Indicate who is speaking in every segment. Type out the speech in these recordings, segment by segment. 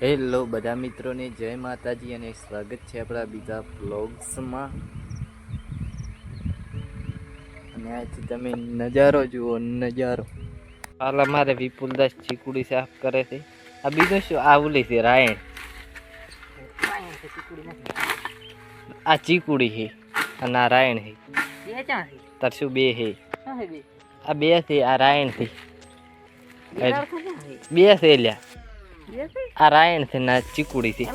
Speaker 1: Hello બધા મિત્રોને જય માતાજી અને સ્વાગત છે આપણા બીજા વ્લોગ્સમાં। અને આજથી તમે નજારો જુઓ, નજારો। હાલ અમારે વિપુલદાસ ચીકુડી સાફ કરે છે। આ બીજું શું આવલી છે રાયણ, આ ચીકુડી છે અને આ રાયણ છે। તાર શું બે છે? આ બે છે, આ રાયણ છે, બે છે લ્યા। આ રાયણ છે ને ચીકુડી છે,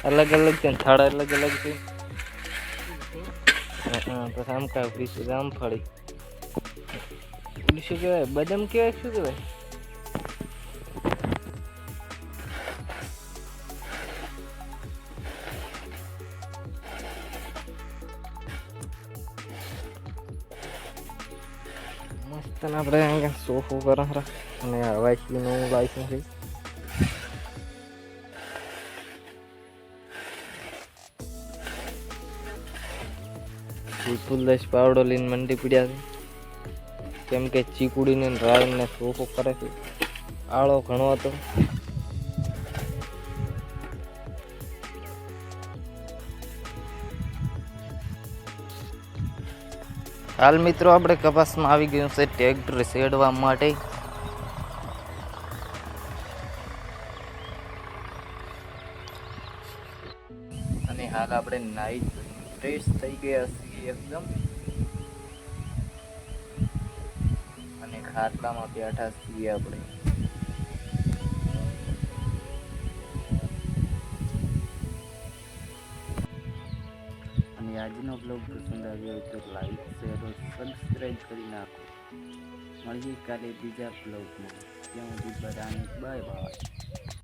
Speaker 1: અલગ અલગ છે, થડ અલગ અલગ છે। પછી આમ કાંઈ રામફળી શું કહેવાય, બદામ કહેવાય, શું કહેવાય? મસ્ત ને આપણે અહીંયા સોફો કરો અને હવાઈનું લાઈસન્સ છે। વિપુલદાસ પાવડો લઈને મંડી પીડ્યા છે, કેમ કે ચીકુડીને રાયણને સોફો કરે છે। આળો ઘણો હતો। હાલ મિત્રો આપણે કપાસમાં આવી ગયું છે ટ્રેક્ટર શેડવા માટે। અને હાલ આપણે નાઈટ ફ્રેશ થઈ ગયા છીએ એકદમ, અને ખાટલામાં બેઠા છીએ આપણે। અને આજનો બ્લોગ પસંદ આવ્યો તો લાઈક, શેર અને સબસ્ક્રાઈબ કરી નાખો। મળીએ કાલે બીજા બ્લોગમાં। ત્યાં સુધી બધાને બાય બાય।